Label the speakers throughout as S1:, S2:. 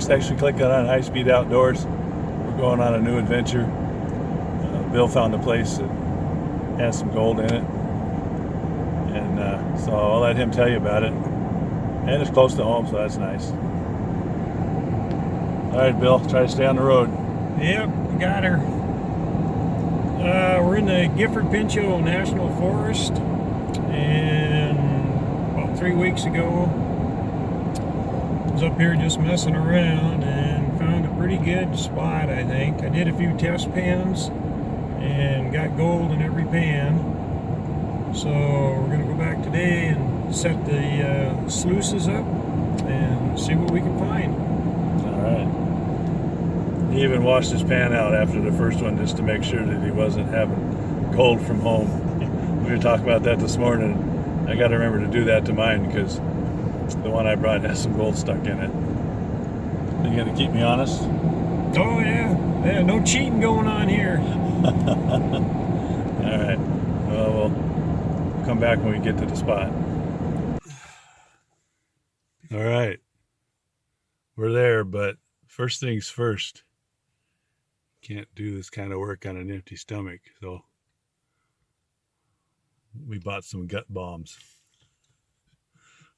S1: folks. Thanks for clicking on High Speed Outdoors. We're going on a new adventure. Bill found a place that has some gold in it, and so I'll let him tell you about it. And it's close to home, so that's nice. All right, Bill, try to stay on the road.
S2: Yep, got her. We're in the Gifford-Pinchot National Forest, and about 3 weeks ago, I was up here just messing around and found a pretty good spot, I think. I did a few test pans and got gold in every pan. So we're going to go back today and set the sluices up and see what we can find.
S1: All right. He even washed his pan out after the first one just to make sure that he wasn't having gold from home. We were talking about that this morning. I got to remember to do that to mine because the one I brought has some gold stuck in it. Are you going to keep me honest?
S2: Oh yeah, no cheating going on here.
S1: All right. Well, we'll come back when we get to the spot. All right. We're there, but first things first. Can't do this kind of work on an empty stomach, so we bought some gut bombs.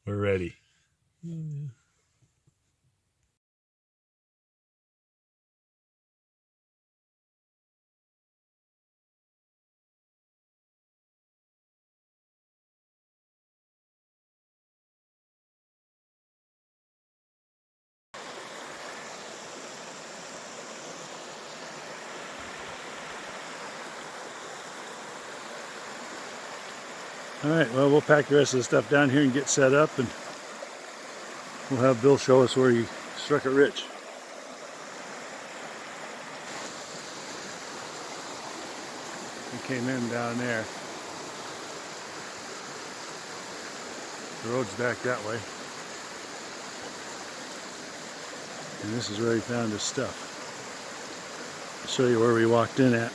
S1: We're ready. All right, well, we'll pack the rest of the stuff down here and get set up, and we'll have Bill show us where he struck it rich. We came in down there. The road's back that way. And this is where he found his stuff. I'll show you where we walked in at.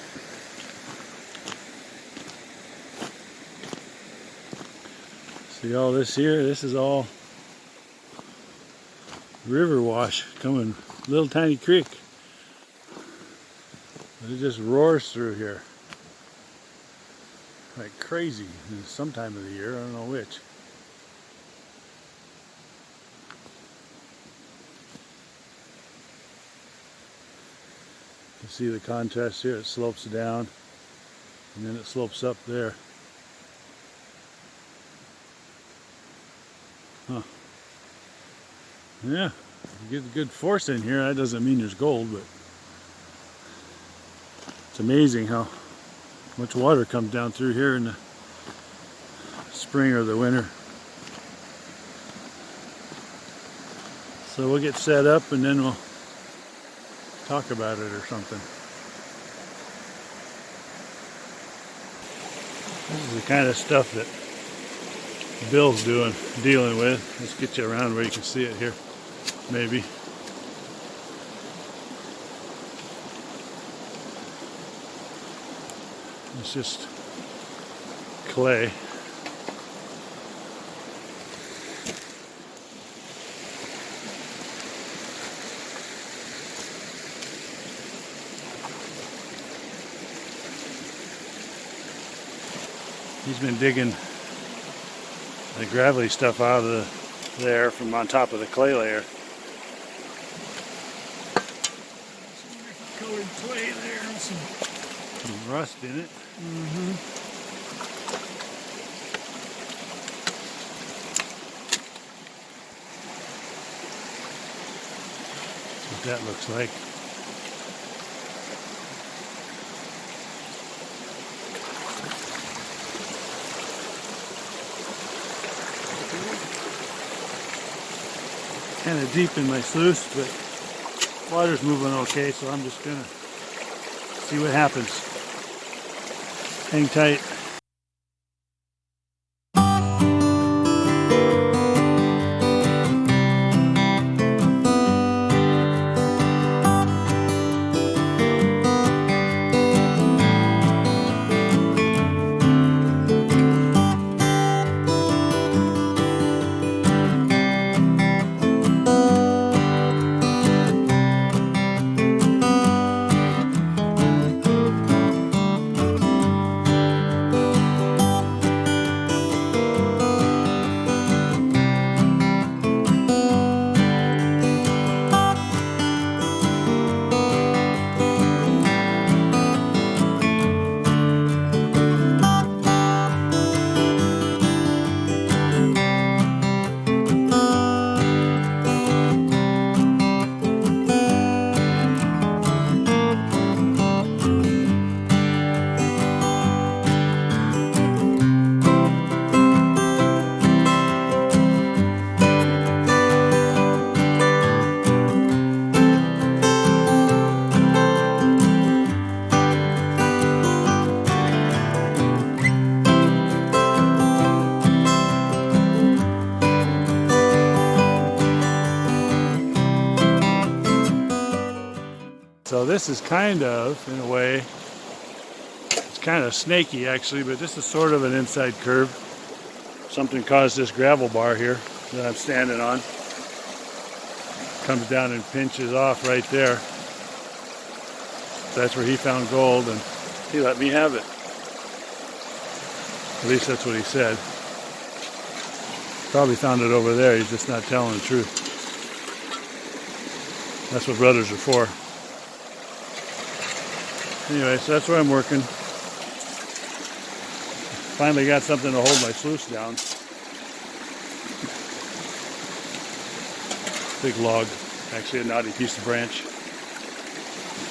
S1: See all this here? This is all river wash coming, little tiny creek. But it just roars through here like crazy in some time of the year, I don't know which. You see the contrast here, it slopes down and then it slopes up there. Huh. Yeah, you get good force in here. That doesn't mean there's gold, but it's amazing how much water comes down through here in the spring or the winter. So we'll get set up and then we'll talk about it or something. This is the kind of stuff that Bill's dealing with. Let's get you around where you can see it here, maybe. It's just clay. He's been digging the gravelly stuff out of there from on top of the clay layer.
S2: Some different colored clay there and
S1: Some rust in it. That's what that looks like. Kind of deep in my sluice, but water's moving okay, so I'm just gonna see what happens. Hang tight. this is kind of, in a way, it's kind of snaky actually, but this is sort of an inside curve. Something caused this gravel bar here that I'm standing on. Comes down and pinches off right there. That's where he found gold, and he let me have it. At least that's what he said. Probably found it over there. He's just not telling the truth. That's what brothers are for. Anyway, so that's where I'm working. Finally got something to hold my sluice down. Big log, actually a knotty piece of branch.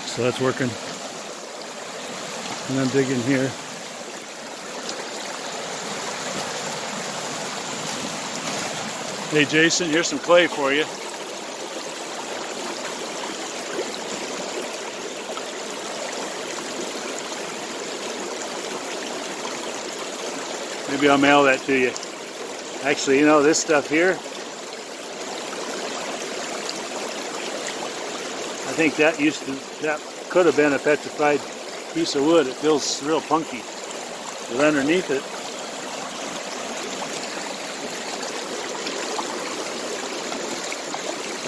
S1: So that's working. And I'm digging here. Hey Jason, here's some clay for you. Maybe I'll mail that to you. Actually, you know, this stuff here, I think that could have been a petrified piece of wood. It feels real punky. But underneath it,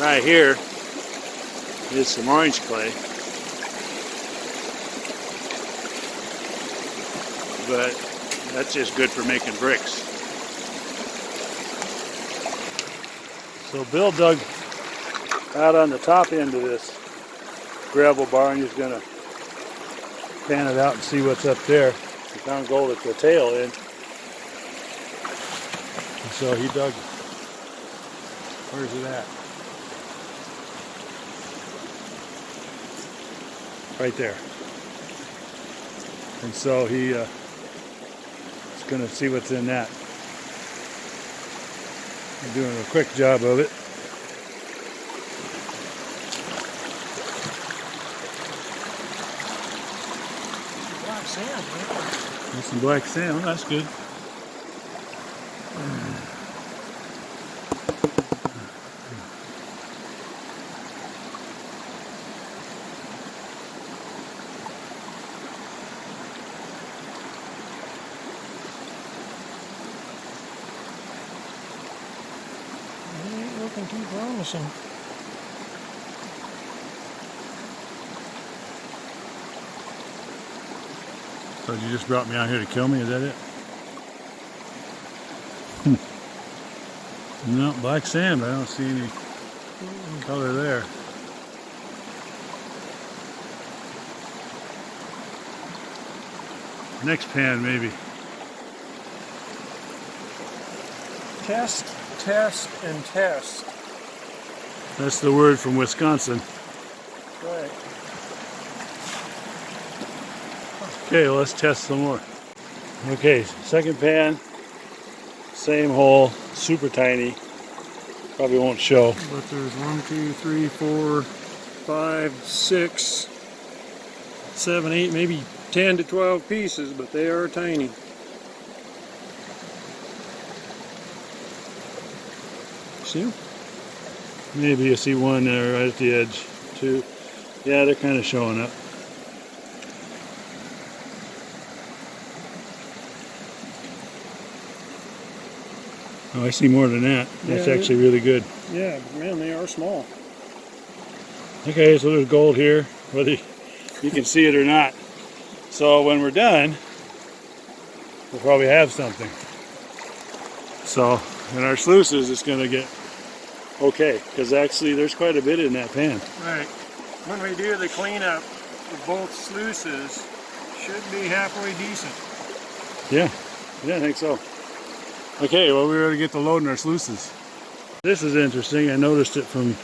S1: right here is some orange clay. But that's just good for making bricks. So Bill dug out on the top end of this gravel bar, and he's going to pan it out and see what's up there. He found gold at the tail end. And so he dug. Where's it at? Right there. And so he is going to see what's in that. I'm doing a quick job of it.
S2: Black sand, man.
S1: There's some black sand. Oh, that's good.
S2: Looking too promising.
S1: So you just brought me out here to kill me, is that it? No, black sand, but I don't see any color there. Next pan, maybe.
S2: Test, test, and test.
S1: That's the word from Wisconsin.
S2: Right.
S1: Okay, well, let's test some more. Okay, second pan, same hole, super tiny. Probably won't show.
S2: But there's 1, 2, 3, 4, 5, 6, 7, 8, maybe 10 to 12 pieces, but they are tiny. See?
S1: Maybe you see one there right at the edge. Two. Yeah, they're kind of showing up. Oh, I see more than that. That's
S2: Yeah,
S1: actually really good.
S2: Yeah, man, they are small.
S1: Okay, so there's gold here, whether you can see it or not. So when we're done, we'll probably have something. So in our sluices, it's going to get okay, because actually there's quite a bit in that pan.
S2: Right. When we do the cleanup of both sluices, should be halfway decent.
S1: Yeah, I think so. Okay, well, we're going to get to loading our sluices. This is interesting. I noticed it from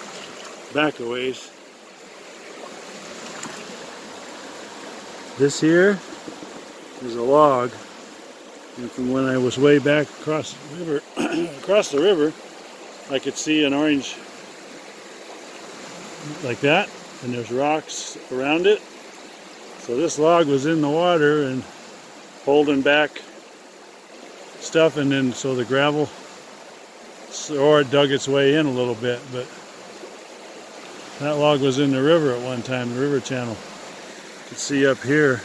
S1: back a ways. This here is a log, and from when I was way back across the river, I could see an orange like that, and there's rocks around it. So this log was in the water and holding back stuff, and then so the gravel, or it dug its way in a little bit, but That log was in the river at one time, the river channel. You can see up here,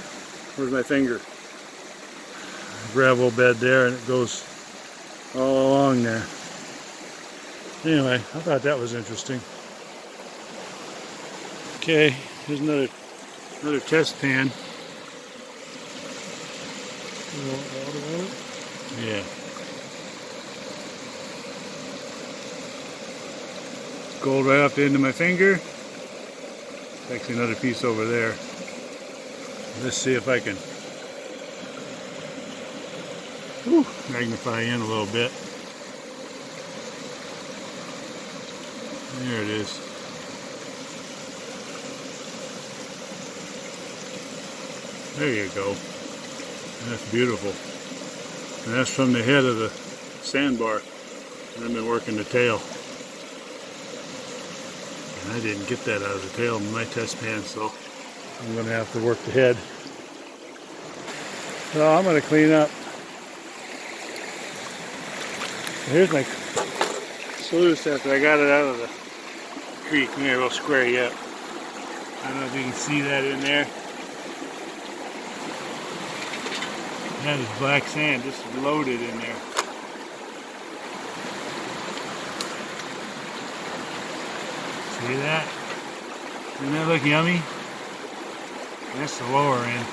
S1: where's my finger? Gravel bed there, and it goes all along there. Anyway, I thought that was interesting. Okay, here's another test pan. Yeah. Gold right up the end of my finger. Actually another piece over there. Let's see if I can magnify in a little bit. There it is. There you go. That's beautiful. And that's from the head of the sandbar. And I've been working the tail. And I didn't get that out of the tail in my test pan, so I'm going to have to work the head. So I'm going to clean up. Here's my sluice after I got it out of the creek. Maybe we'll square you up. I don't know if you can see that in there. That is black sand, just loaded in there. See that? Doesn't that look yummy? That's the lower end.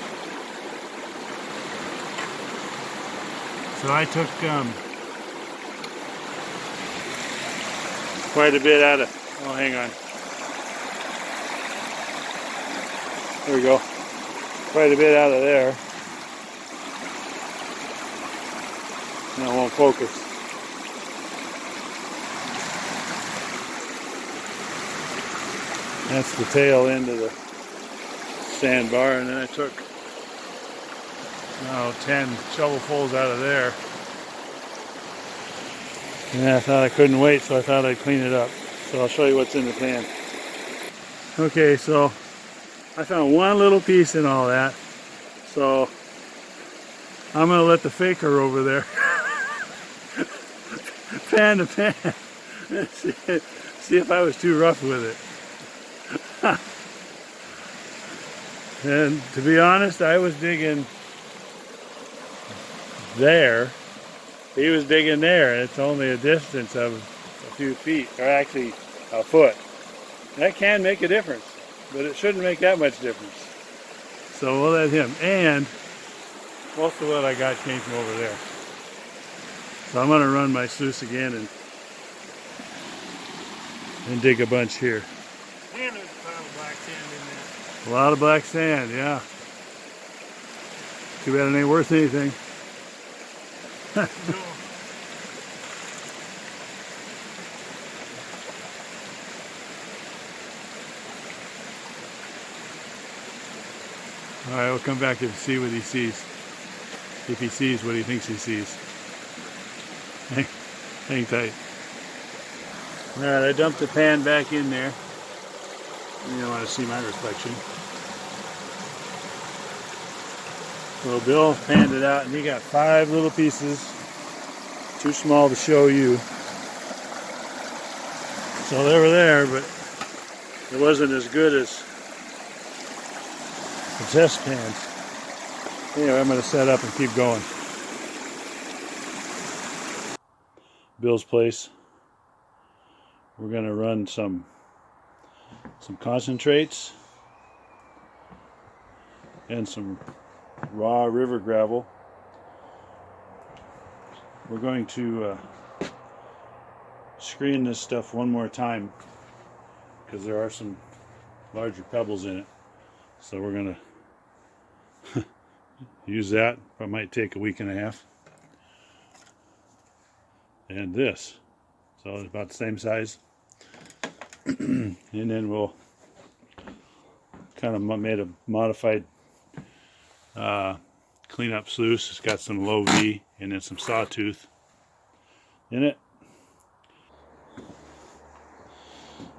S1: So I took quite a bit out of, oh hang on. There we go. Quite a bit out of there. Now it won't focus. That's the tail end of the sandbar, and then I took 10 shovelfuls out of there. And I thought I couldn't wait, so I thought I'd clean it up. So I'll show you what's in the pan. Okay, so I found one little piece in all that. So I'm gonna let the faker over there pan to pan. See if I was too rough with it. And to be honest, I was digging there. He was digging there, and it's only a distance of a few feet, or actually a foot. That can make a difference, but it shouldn't make that much difference. So we'll let him. And most of what I got came from over there. So I'm going to run my sluice again and dig a bunch here.
S2: Man, there's a pile of black sand in there.
S1: A lot of black sand, yeah. Too bad it ain't worth anything.
S2: No.
S1: Alright, we'll come back and see what he sees. If he sees what he thinks he sees. Hang tight. Alright, I dumped the pan back in there. You don't want to see my reflection. So Bill panned it out, and he got 5 little pieces. Too small to show you. So they were there, but it wasn't as good as the test pans. Anyway, I'm going to set up and keep going. Bill's place. We're going to run some concentrates and some raw river gravel. We're going to screen this stuff one more time because there are some larger pebbles in it. So we're going to use that. It might take a week and a half. And this. So it's about the same size. And then we'll kind of made a modified cleanup sluice. It's got some low V and then some sawtooth in it.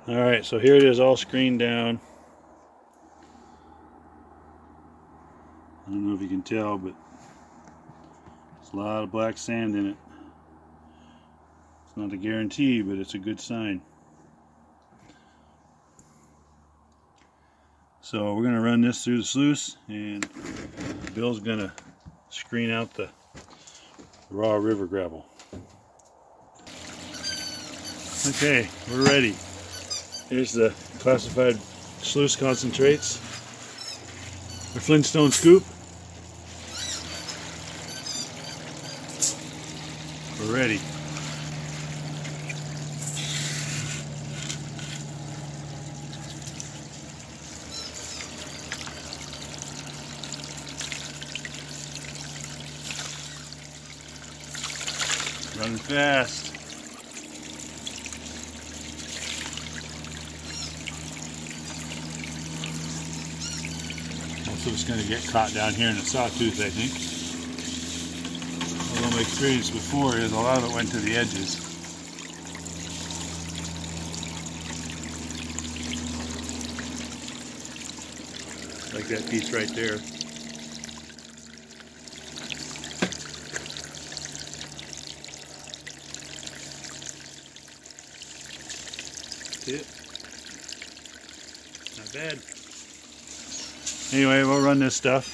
S1: Alright, so here it is all screened down. I don't know if you can tell, but there's a lot of black sand in it. It's not a guarantee, but it's a good sign. So we're going to run this through the sluice, and Bill's going to screen out the raw river gravel. Okay, we're ready. Here's the classified sluice concentrates. The Flintstone scoop. We're ready. Running fast. Also, it's going to get caught down here in the sawtooth, I think. Although my experience before is a lot of it went to the edges. Like that piece right there. It. Not bad. Anyway, we'll run this stuff.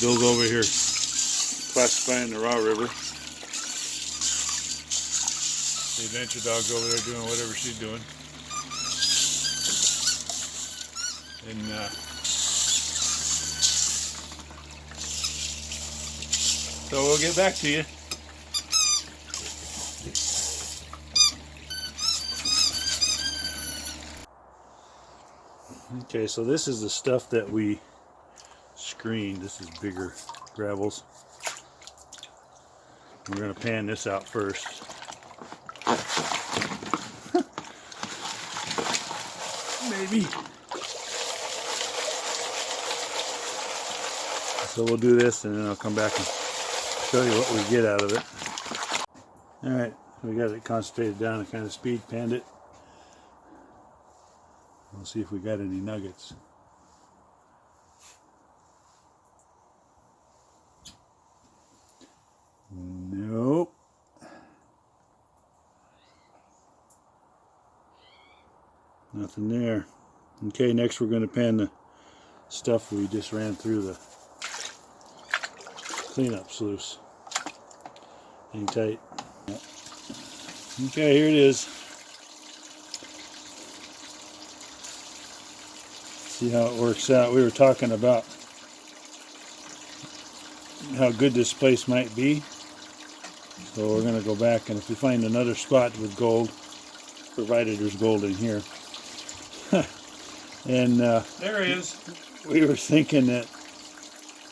S1: Bill's over here classifying the raw river. The adventure dog's over there doing whatever she's doing. And so we'll get back to you. Okay, so this is the stuff that we screened. This is bigger gravels. We're going to pan this out first. Maybe. So we'll do this and then I'll come back and show you what we get out of it. Alright, we got it concentrated down to kind of speed, panned it. We'll see if we got any nuggets. Nope. Nothing there. Okay, next we're going to pan the stuff we just ran through the cleanup sluice. Hang tight. Okay, here it is. See how it works out. We were talking about how good this place might be. So we're going to go back, and if we find another spot with gold, provided there's gold in here. And
S2: There is.
S1: we were thinking that,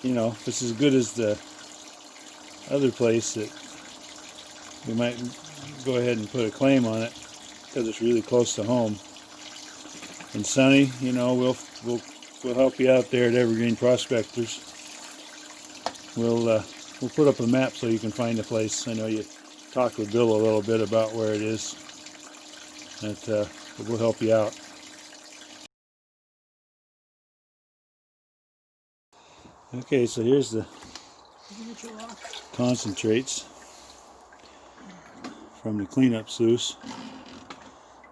S1: you know, if it's as good as the other place, that we might go ahead and put a claim on it because it's really close to home. And Sonny, you know, we'll help you out there at Evergreen Prospectors. We'll put up a map so you can find the place. I know you talked with Bill a little bit about where it is. But we'll help you out. Okay, so here's the concentrates from the cleanup sluice.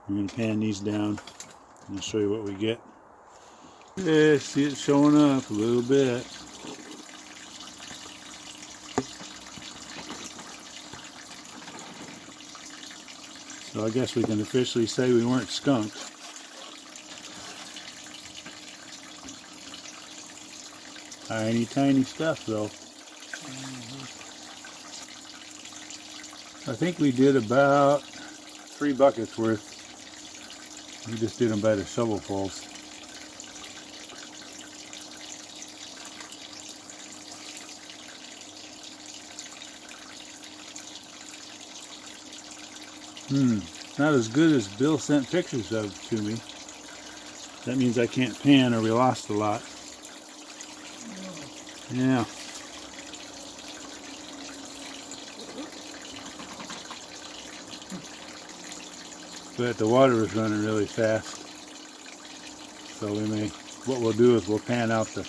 S1: I'm going to pan these down. I'll show you what we get. Yeah, see it showing up a little bit. So I guess we can officially say we weren't skunked. Tiny, tiny stuff though. I think we did about 3 buckets worth. We just did them by the shovelfuls. Not as good as Bill sent pictures of to me. That means I can't pan or we lost a lot. Yeah. But the water was running really fast. So what we'll do is we'll pan out the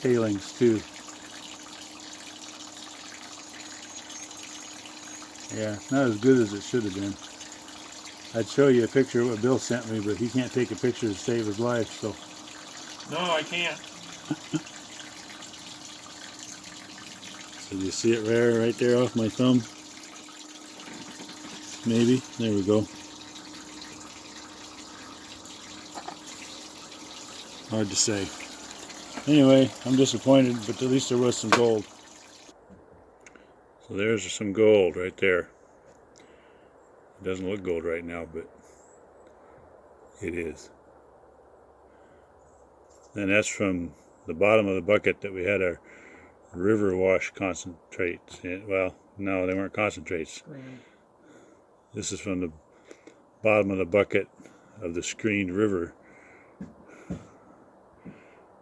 S1: tailings too. Yeah, not as good as it should have been. I'd show you a picture of what Bill sent me, but he can't take a picture to save his life, so.
S2: No, I can't.
S1: So you see it right there off my thumb? Maybe. There we go. Hard to say. Anyway, I'm disappointed, but at least there was some gold. So there's some gold right there. It doesn't look gold right now, but it is. And that's from the bottom of the bucket that we had our river wash concentrates in. Well, no, they weren't concentrates. This is from the bottom of the bucket of the screened river.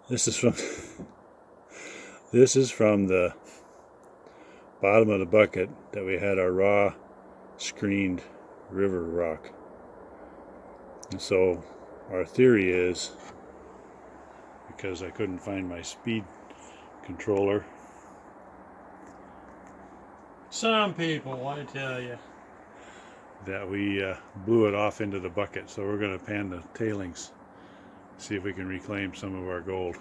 S1: This is from the bottom of the bucket that we had our raw screened river rock. And so our theory is, because I couldn't find my speed controller.
S2: Some people, I tell you.
S1: That we blew it off into the bucket. So we're going to pan the tailings, see if we can reclaim some of our gold.